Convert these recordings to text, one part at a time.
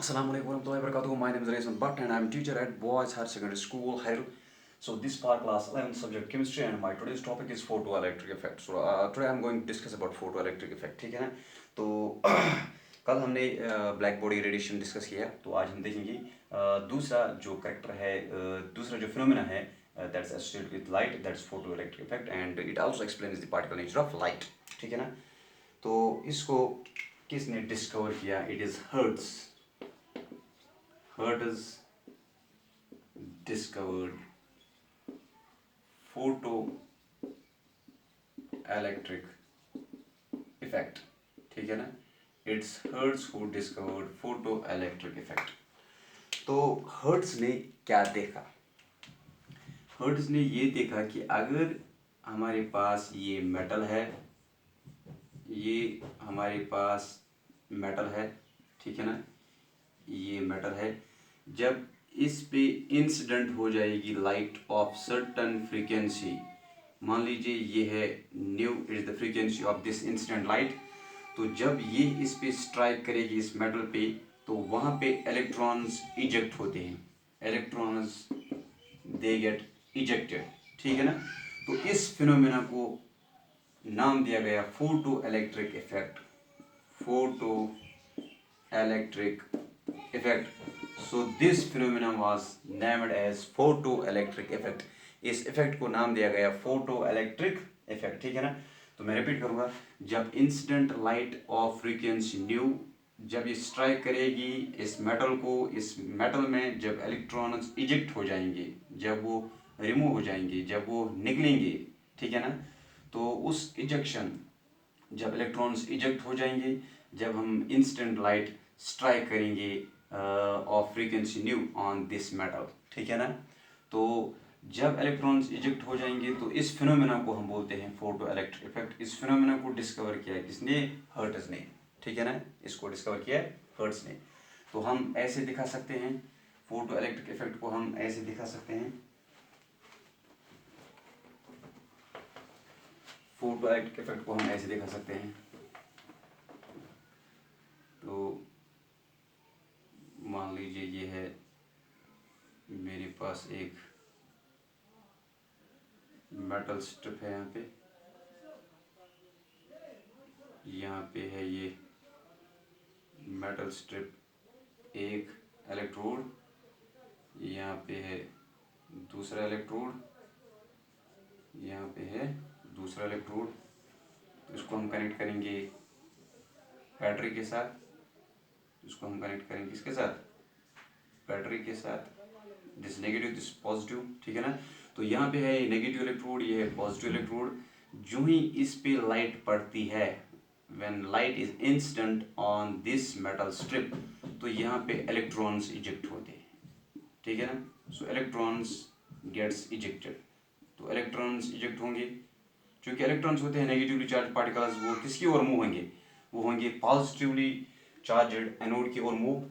Assalamualaikum warahmatullahi wabarakatuh. My name is Raisman Bhatt and I am teacher at Boys Higher Secondary School, Hairul. So this part class 11 subject chemistry and my today's topic is photoelectric effect. So today I am going to discuss about photoelectric effect. ठीक है ना? तो कल हमने black body radiation discuss किया, तो आज हम देखेंगे दूसरा जो करेक्टर है, दूसरा जो फिनोमेना है that's associated with light, that's photoelectric effect and it also explains the particle nature of light. ठीक है ना? तो इसको किसने डिस्कवर किया? It is hertz. Hertz discovered photoelectric effect. ठीक है ना? It's Hertz who discovered photoelectric effect. तो हर्ट्ज ने क्या देखा? हर्ट्ज ने ये देखा कि अगर हमारे पास ये मेटल है, ये हमारे पास मेटल है, ठीक है ना, ये मेटल है, जब इस पे इंसिडेंट हो जाएगी लाइट ऑफ सर्टन फ्रीक्वेंसी, मान लीजिए ये है new, is the frequency of this incident light, तो जब ये इस पे स्ट्राइक करेगी इस मेटल पे, तो वहाँ पे इलेक्ट्रॉन्स इजेक्ट होते हैं, इलेक्ट्रॉन्स दे गेट इजेक्टेड. ठीक है ना? तो इस फिनोमेना को नाम दिया गया photo electric effect. Photo electric effect. So this phenomenon was named as photoelectric effect. इस इफेक्ट को नाम दिया गया photoelectric effect. ठीक है ना? तो मैं रिपीट करूंगा, जब incident light of frequency new जब ये स्ट्राइक करेगी इस मेटल को, इस मेटल में जब इलेक्ट्रॉन्स इजेक्ट हो जाएंगे, जब वो रिमूव हो जाएंगे, जब वो निकलेंगे, ठीक है ना, तो उस इजेक्शन, जब इलेक्ट्रॉन्स इजेक्ट हो जाएंगे, जब हम इंस्टेंट लाइट स्ट्राइक करेंगे of frequency new on this metal, ठीक है ना, तो जब इलेक्ट्रॉन्स इजेक्ट हो जाएंगे तो इस फिनोमेना को हम बोलते हैं फोटो इलेक्ट्रिक इफेक्ट. इस फिनोमेना को डिस्कवर किया है किसने? हर्ट्ज ने. ठीक है ना? इसको डिस्कवर किया है हर्ट्ज ने. तो हम ऐसे दिखा सकते हैं फोटो इलेक्ट्रिक इफेक्ट को, हम ऐसे दिखा सकते हैं, फोटो इलेक्ट्रिक इफेक्ट को हम ऐसे दिखा सकते हैं. तो मान लीजिए ये है मेरे पास एक मेटल स्ट्रिप है, यहाँ पे है ये मेटल स्ट्रिप, एक इलेक्ट्रोड, यहाँ पे है दूसरा इलेक्ट्रोड, यहाँ पे है दूसरा इलेक्ट्रोड. इसको हम कनेक्ट करेंगे बैटरी के साथ, इसको हम कनेक्ट करेंगे इसके साथ, बैटरी के साथ, दिस नेगेटिव दिस पॉजिटिव. ठीक है ना? तो यहाँ पे है नेगेटिव इलेक्ट्रोड, ये है पॉजिटिव इलेक्ट्रोड. जो ही इस पे लाइट पड़ती है, when light is incident on this metal strip, तो यहाँ पे इलेक्ट्रॉन्स इजेक्ट होते हैं. ठीक है ना? So electrons gets ejected. तो इलेक्ट्रॉन्स इजेक्ट होंगे, क्योंकि इलेक्ट्रॉन्स होते हैं नेगेटिवली चार्ज पार्टिकल्स, वो किसकी ओर मूव होंगे? वो होंगे पॉजिटिवली चार्जड एनोड की ओर move.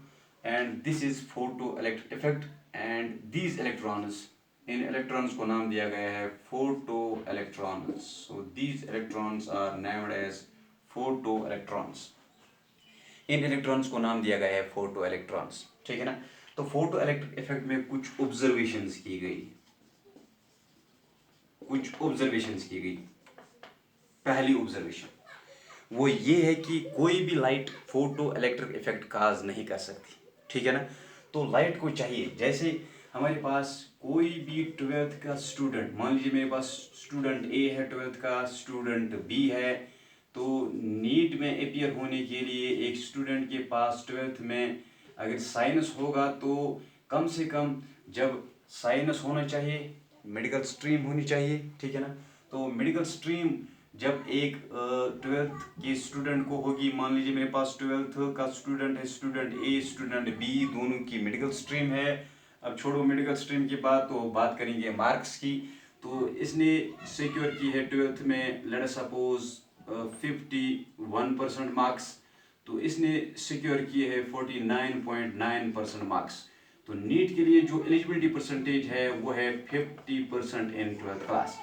And this is photo electric effect. And these electrons, इन इलेक्ट्रॉन्स को नाम दिया गया है photo electrons. So these electrons are named as photoelectrons. इन इलेक्ट्रॉन्स को नाम दिया गया है फोटो इलेक्ट्रॉन्स. ठीक है ना? तो फोटो इलेक्ट्रिक इफेक्ट में कुछ ऑब्जर्वेशंस की गई, कुछ ऑब्जर्वेशंस की गई. पहली ऑब्जर्वेशन वो ये है कि कोई भी लाइट फोटो इलेक्ट्रिक इफेक्ट काज नहीं कर सकती. ठीक है ना? तो लाइट को चाहिए, जैसे हमारे पास कोई भी 12th का स्टूडेंट, मान लीजिए मेरे पास स्टूडेंट ए है, 12th का स्टूडेंट बी है, तो नीट में अपियर होने के लिए एक स्टूडेंट के पास 12th में अगर साइंस होगा तो कम से कम, जब साइंस होना चाहिए, मेडिकल स्ट्रीम होनी चाहिए. ठीक है ना? तो मेडिकल स्ट्रीम जब एक 12th के स्टूडेंट को होगी, मान लीजिए मेरे पास 12th का स्टूडेंट है, स्टूडेंट ए स्टूडेंट बी, दोनों की मेडिकल स्ट्रीम है. अब छोड़ो मेडिकल स्ट्रीम की बात, तो बात करेंगे मार्क्स की. तो इसने सिक्योर की है 12th में, लेट अस सपोज 51% मार्क्स, तो इसने सिक्योर किए है 49.9% मार्क्स. तो नीट के लिए जो एलिजिबिलिटी परसेंटेज है वो है 50% इन 12th क्लास.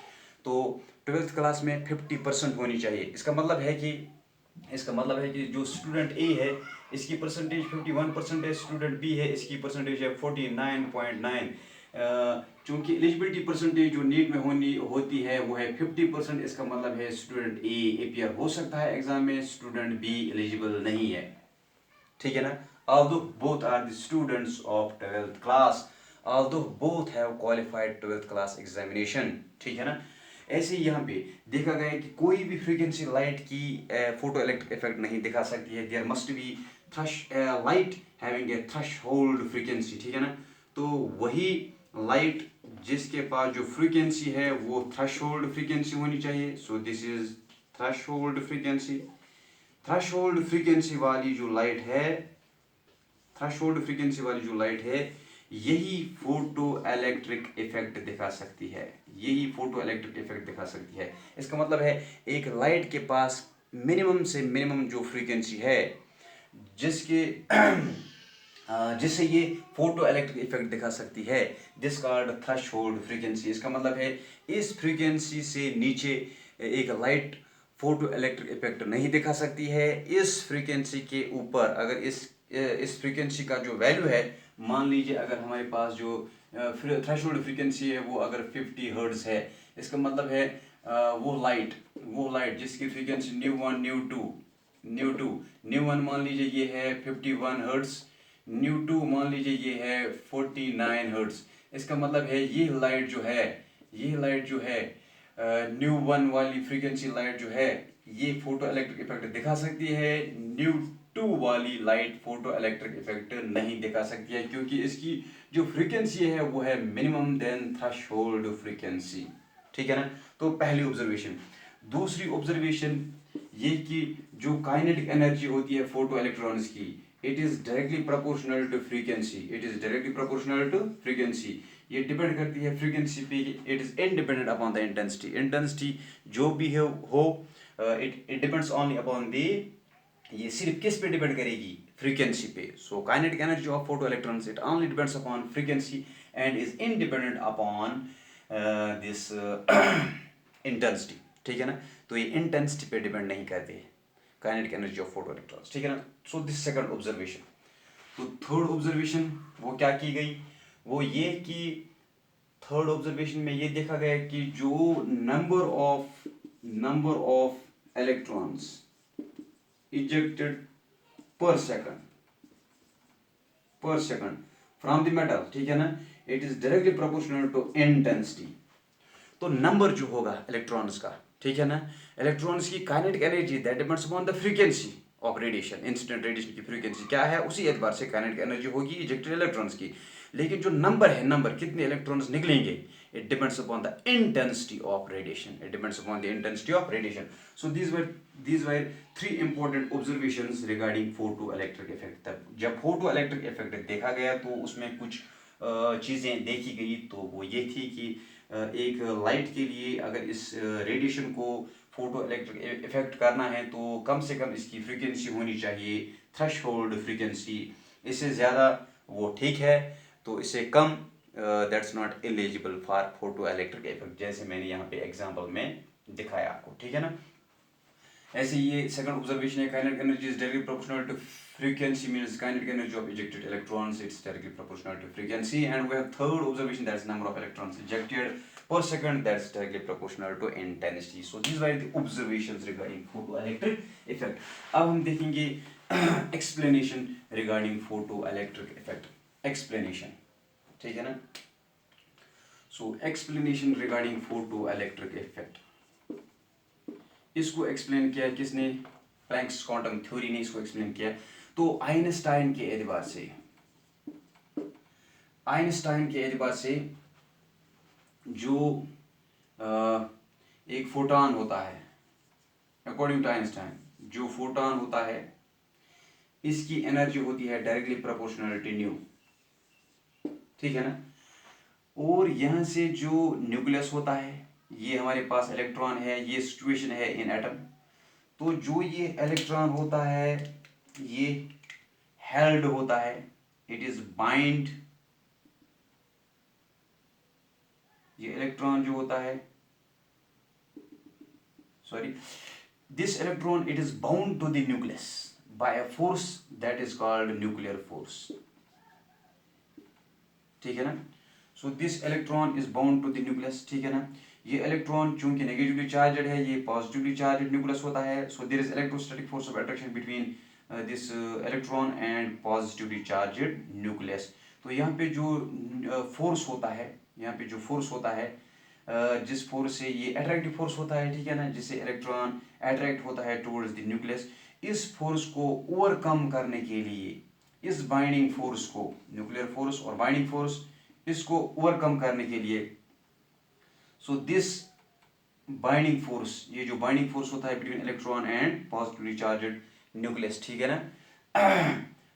तो 12th क्लास में 50% होनी चाहिए. इसका मतलब है कि इसका मतलब है कि जो स्टूडेंट ए है इसकी परसेंटेज 51% है, स्टूडेंट बी है इसकी परसेंटेज है 49.9। चूँकि एलिजिबिलिटी परसेंटेज जो नीट में होती है वो है 50%। इसका मतलब है स्टूडेंट ए अपीयर हो सकता है एग्जाम में, स्टूडेंट बी एलिजिबल नहीं है। ठीक है ना। although both are the students of 12th class, although both have qualified 12th class examination। ठीक है ना। ऐसे ही यहाँ पे देखा गया है कि कोई भी फ्रीक्वेंसी लाइट की फोटो इलेक्ट्रिक इफेक्ट नहीं दिखा सकती है। There must be thresh light having a threshold frequency. ठीक है ना। तो वही लाइट जिसके पास जो फ्रीक्वेंसी है वो थ्रेशहोल्ड फ्रीक्वेंसी होनी चाहिए। So this is threshold frequency. Threshold frequency वाली जो लाइट है, थ्रेशहोल्ड फ्रीक्वेंसी वाली जो लाइट है यही फोटो इलेक्ट्रिक इफेक्ट दिखा सकती है, यही फोटो इलेक्ट्रिक इफेक्ट दिखा सकती है। इसका मतलब है एक लाइट के पास मिनिमम से मिनिमम जो फ्रीक्वेंसी है जिसके जिससे ये फोटो इलेक्ट्रिक इफेक्ट दिखा सकती है, दिस कॉल्ड थ्रेशहोल्ड फ्रीक्वेंसी। इसका मतलब है इस फ्रीक्वेंसी से नीचे एक लाइट फोटो इलेक्ट्रिक इफेक्ट नहीं दिखा सकती है। इस फ्रीक्वेंसी के ऊपर अगर इस फ्रीक्वेंसी का जो वैल्यू है, मान लीजिए अगर हमारे पास जो थ्रेशहोल्ड फ्रीक्वेंसी है वो अगर 50 हर्ट्ज है, इसका मतलब है वो लाइट जिसकी फ्रीक्वेंसी न्यू1 न्यू वन मान न्यू1 मान लीजिए ये है 51 हर्ट्ज, न्यू2 मान लीजिए ये है 49 हर्ट्ज। इसका मतलब है ये लाइट जो है न्यू1 वाली फ्रीक्वेंसी लाइट जो है ये फोटो इलेक्ट्रिक इफेक्ट दिखा सकती है। न्यू2 वाली लाइट फोटो इलेक्ट्रिक इफेक्ट नहीं दिखा सकती है क्योंकि इसकी जो फ्रीक्वेंसी है वो है मिनिमम देन थ्रेशहोल्ड फ्रीक्वेंसी। ठीक है ना। तो पहली ऑब्जर्वेशन। दूसरी ऑब्जर्वेशन ये कि जो काइनेटिक एनर्जी होती है फोटो इलेक्ट्रॉन्स की, it is directly proportional to frequency. ये डिपेंड करती है फ्रीक्वेंसी पे। It is independent upon the intensity जो भी हो it depends only upon the, ये सिर्फ किस पे डिपेंड करेगी, फ्रीक्वेंसी पे। So kinetic energy of photo electrons it only depends upon frequency and is independent upon this intensity. ठीक है ना। तो ये इंटेंसिटी पे डिपेंड नहीं करते हैं kinetic energy of photo electrons. ठीक है ना। So this second observation. तो थर्ड ऑब्जर्वेशन वो क्या की गई, वो ये कि थर्ड ऑब्जर्वेशन में ये देखा गया कि जो number of electrons ejected per second from the metal, ठीक है ना, it is directly proportional to intensity. तो नंबर जो होगा इलेक्ट्रॉन्स का, ठीक है ना, इलेक्ट्रॉन्स की kinetic energy that depends upon the frequency of radiation. Incident radiation की फ्रीक्वेंसी क्या है उसी एतबार से काइनेटिक एनर्जी होगी इजेक्टेड इलेक्ट्रॉन्स की। लेकिन जो नंबर है, नंबर कितने इलेक्ट्रॉन्स निकलेंगे, it depends upon the intensity of radiation. So these were three important observations regarding photo electric effect। तब जब फोटो इलेक्ट्रिक इफेक्ट देखा गया तो उसमें कुछ चीज़ें देखी गई। तो वो ये थी कि एक लाइट के लिए अगर इस रेडिएशन को फोटो इलेक्ट्रिक इफेक्ट करना है तो कम से कम इसकी फ्रीक्वेंसी होनी चाहिए थ्रेशहोल्ड फ्रीक्वेंसी। इससे ज़्यादा वो ठीक है, तो इससे कम that's not eligible for photo electric effect, जैसे मैंने यहाँ पे एग्जांपल में दिखाया आपको। ठीक है ना। ऐसे ये सेकंड ऑब्जर्वेशन है, kinetic energy is directly proportional to frequency means kinetic energy of ejected electrons, it's directly proportional to frequency। And we have third observation, that's number of electrons ejected per second, that's directly proportional to intensity। So these were the observations regarding photoelectric effect। अब हम देखेंगे explanation regarding photoelectric effect। explanation, ठीक है ना। So explanation regarding photoelectric effect, इसको explain किया किसने, planks quantum theory ने इसको एक्सप्लेन किया। तो आइंस्टाइन के एतबार से जो एक फोटॉन होता है, अकॉर्डिंग टू आइंस्टाइन जो फोटॉन होता है इसकी एनर्जी होती है डायरेक्टली प्रोपोर्शनल टू न्यू। ठीक है ना। और यहाँ से जो न्यूक्लियस होता है, ये हमारे पास इलेक्ट्रॉन है, ये सिचुएशन है इन एटम। तो जो ये इलेक्ट्रॉन होता है ये हेल्ड होता है, इट इज बाइंड। ये इलेक्ट्रॉन जो होता है, sorry, This electron, it is bound to the nucleus by a force that is called nuclear force. ठीक है ना. So this electron is bound to the nucleus. ठीक है ना. ये इलेक्ट्रॉन चूंकि नेगेटिवली चार्जड है, ये पॉजिटिवली चार्जड न्यूक्लियस होता है. So there is electrostatic force of attraction between this electron and positively charged nucleus. तो यहाँ पे जो फोर्स होता है, यहाँ पे जो फोर्स होता है, जिस फोर्स से ये अट्रैक्टिव फोर्स होता है, ठीक है ना, जिससे इलेक्ट्रॉन अट्रैक्ट होता है टुवर्ड्स द न्यूक्लियस, इस फोर्स को ओवरकम करने के लिए, इस बाइंडिंग फोर्स को, न्यूक्लियर फोर्स और बाइंडिंग फोर्स, इसको ओवरकम करने के लिए, सो दिस बाइंडिंग फोर्स, ये जो बाइंडिंग फोर्स होता है between electron and positively charged nucleus, ठीक है ना.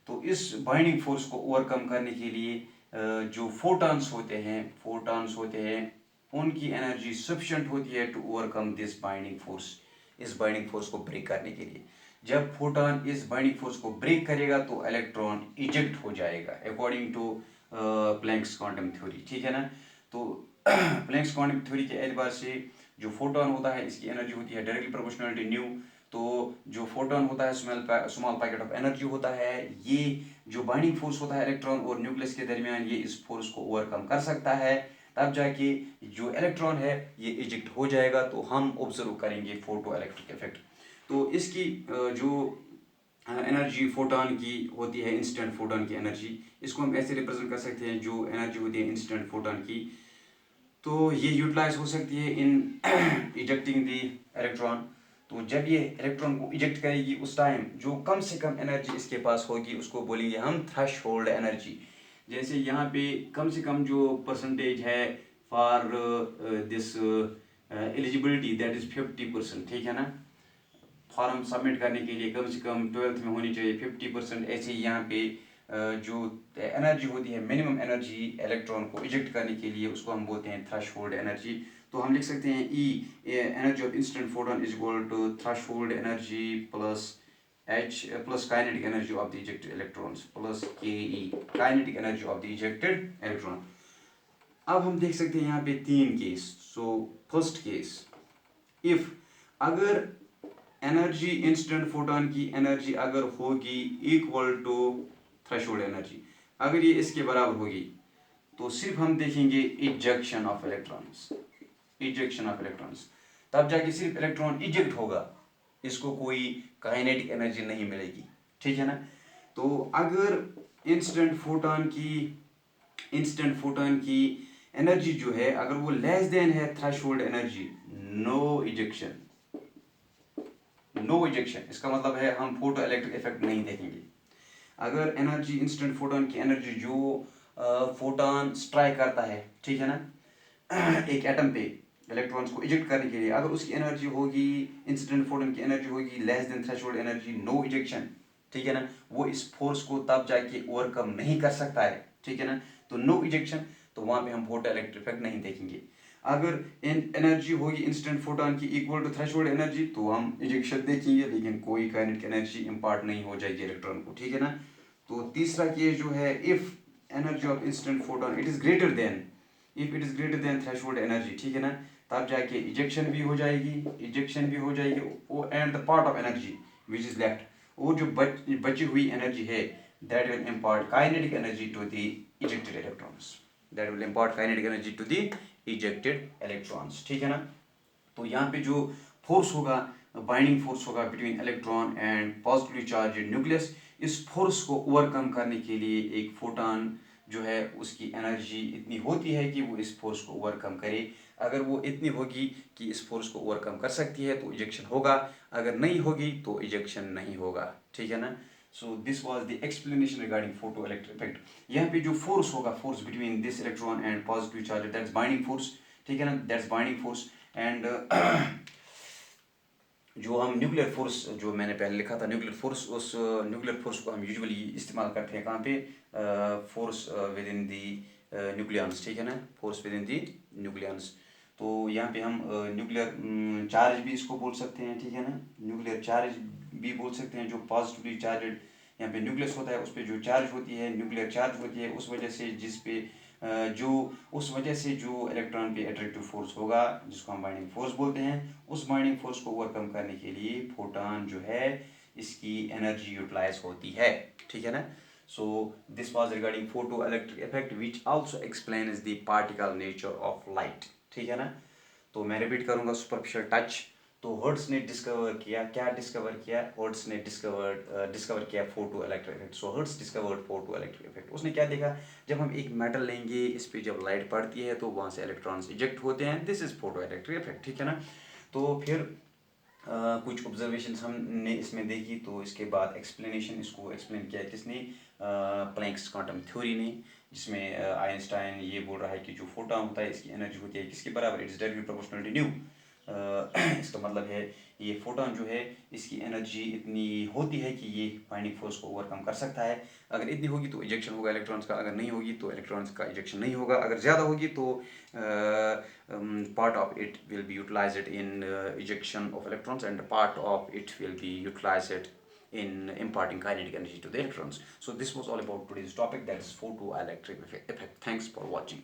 तो इस बाइंडिंग फोर्स को ओवरकम करने के लिए जो फोटॉन्स होते हैं, उनकी एनर्जी सफिशिएंट होती है to overcome this binding force, इस बाइंडिंग फोर्स को ब्रेक करने के लिए. जब फोटॉन इस बाइंडिंग फोर्स को ब्रेक करेगा तो इलेक्ट्रॉन इजेक्ट हो जाएगा according to Planck's quantum theory, ठीक है ना. तो प्लैंक्स क्वांटम थ्योरी के एतबार से जो फोटॉन होता है, इसकी एनर्जी होती है डायरेक्टली प्रोपोर्शनल टू न्यू. तो जो फोटॉन होता है, स्मॉल पैकेट ऑफ एनर्जी होता है, ये जो बाइंडिंग फोर्स होता है इलेक्ट्रॉन और न्यूक्लियस के दरमियान, ये इस फोर्स को ओवरकम कर सकता है. तब जाके जो इलेक्ट्रॉन है ये इजेक्ट हो जाएगा. तो हम ऑब्जर्व करेंगे फोटो इलेक्ट्रिक इफेक्ट. तो इसकी जो एनर्जी फोटॉन की होती है, इंस्टेंट फोटॉन की एनर्जी, इसको हम ऐसे रिप्रेजेंट कर सकते हैं. जो एनर्जी होती है इंस्टेंट फोटॉन की, तो ये यूटिलाइज हो सकती है इन इजेक्टिंग द इलेक्ट्रॉन. तो जब ये इलेक्ट्रॉन को इजेक्ट करेगी, उस टाइम जो कम से कम एनर्जी इसके पास होगी, उसको बोलेंगे हम थ्रेशहोल्ड एनर्जी. जैसे यहाँ पे कम से कम जो परसेंटेज है for this eligibility, that is 50%, ठीक है ना. फॉर्म सबमिट करने के लिए कम से कम 12th में होनी चाहिए 50%. ऐसे ही यहाँ पे जो एनर्जी होती है, मिनिमम एनर्जी इलेक्ट्रॉन को इजेक्ट करने के लिए, उसको हम बोलते हैं थ्रेशहोल्ड एनर्जी. तो हम लिख सकते हैं E, energy of instant photon is equal to threshold energy plus H plus kinetic energy of the ejected electrons plus KE, kinetic energy of the ejected electron. अब हम देख सकते हैं यहाँ पे 3 case. So first case, if अगर energy instant photon की energy अगर होगी इक्वल टू थ्रेशोल्ड एनर्जी, अगर ये इसके बराबर होगी, तो सिर्फ हम देखेंगे इजेक्शन ऑफ इलेक्ट्रॉन्स, तब जाके सिर्फ इलेक्ट्रॉन इजेक्ट होगा, इसको कोई काइनेटिक एनर्जी नहीं मिलेगी, ठीक है ना. तो अगर इंस्टेंट फोटॉन की एनर्जी जो है, अगर वो लेस देन है थ्रेशोल्ड एनर्जी, नो इजेक्शन. इसका मतलब है हम फोटो इलेक्ट्रिक इफेक्ट नहीं देखेंगे. अगर एनर्जी इंस्टेंट फोटॉन की एनर्जी जो फोटॉन स्ट्राइक करता है, ठीक है ना, एक एटम पे इलेक्ट्रॉन्स को इजेक्ट करने के लिए, अगर उसकी एनर्जी होगी, इंस्टेंट फोटॉन की एनर्जी होगी less than threshold energy, no ejection, ठीक है ना, वो इस फोर्स को तब जाके ओवरकम नहीं कर सकता है, ठीक है ना. तो नो इजेक्शन, तो वहाँ पे हम फोटो इलेक्ट्रिक इफेक्ट नहीं देखेंगे. अगर एनर्जी होगी इंस्टेंट फोटॉन की इक्वल टू थ्रेशोल्ड एनर्जी, तो हम इजेक्शन देखेंगे, लेकिन कोई काइनेटिक एनर्जी इंपार्ट नहीं हो जाएगी इलेक्ट्रॉन को, ठीक है ना. तो तीसरा केस जो है, if energy of instant photon it is greater than threshold energy, ठीक है ना, तब जाके इजेक्शन भी हो जाएगी, and the part of energy which is left, वो जो बची हुई एनर्जी है, that will impart kinetic energy to the ejected electrons, ठीक है ना. तो यहाँ पे जो फोर्स होगा, बाइंडिंग फोर्स होगा between electron and positively charged nucleus, इस फोर्स को ओवरकम करने के लिए एक फोटॉन जो है, उसकी एनर्जी इतनी होती है कि वो इस फोर्स को ओवरकम करे. अगर वो इतनी होगी कि इस फोर्स को ओवरकम कर सकती है, तो इजेक्शन होगा. अगर नहीं होगी तो इजेक्शन नहीं होगा, ठीक है ना. So this was the explanation regarding photo electric effect. यहाँ पे जो फोर्स होगा, force between this electron and positive charge, that's binding force, ठीक है ना, दैट्स बाइंडिंग फोर्स. एंड जो हम न्यूक्लियर फोर्स, जो मैंने पहले लिखा था न्यूक्लियर फोर्स, उस न्यूक्लियर फोर्स को हम यूजुअली इस्तेमाल करते हैं कहाँ पे, force with in the nucleons, ठीक है ना, force with in the nucleons. तो यहाँ पे हम न्यूक्लियर चार्ज भी इसको बोल सकते हैं, ठीक है ना, न्यूक्लियर चार्ज भी बोल सकते हैं. जो पॉजिटिवली चार्ज यहाँ पे न्यूक्लियस होता है, उस पर जो चार्ज होती है, न्यूक्लियर चार्ज होती है, उस वजह से जिस पे जो उस वजह से जो इलेक्ट्रॉन पे अट्रैक्टिव फोर्स होगा जिसको हम बाइंडिंग फोर्स बोलते हैं, उस बाइंडिंग फोर्स को ओवरकम करने के लिए फोटोन जो है इसकी एनर्जी यूटिलाइज होती है, ठीक है ना। So this was regarding photo electric effect which also explains the particle nature of light, ठीक है ना। तो मैं रिपीट करूंगा, सुपरफिशियल टच। तो हर्ट्स ने डिस्कवर किया, क्या डिस्कवर किया, हर्ट्स ने डिस्कवर किया photo electric effect. So Hertz discovered photo electric effect. उसने क्या देखा, जब हम एक मेटल लेंगे इस पर जब लाइट पड़ती है तो वहाँ से इलेक्ट्रॉन्स इजेक्ट होते हैं, this is photo electric effect, ठीक है ना। तो फिर कुछ ऑब्जर्वेशंस हमने इसमें देखी, तो इसके बाद एक्सप्लेनेशन, इसको एक्सप्लेन किया किसने, प्लैंक्स क्वांटम थ्योरी ने, जिसमें आइंस्टाइन ये बोल रहा है कि जो फोटोन होता है इसकी एनर्जी होती है किसके बराबर, it's directly proportional to nu. इसका मतलब है ये फोटोन जो है इसकी एनर्जी इतनी होती है कि ये बाइंडिंग फोर्स को ओवरकम कर सकता है। अगर इतनी होगी तो इजेक्शन होगा इलेक्ट्रॉन्स का, अगर नहीं होगी तो इलेक्ट्रॉन्स का इजेक्शन नहीं होगा। अगर ज़्यादा होगी तो part of it will be utilized in ejection of electrons, and part of it will be utilized in imparting kinetic energy to the electrons. So this was all about today's topic, that is photoelectric effect. Thanks for watching.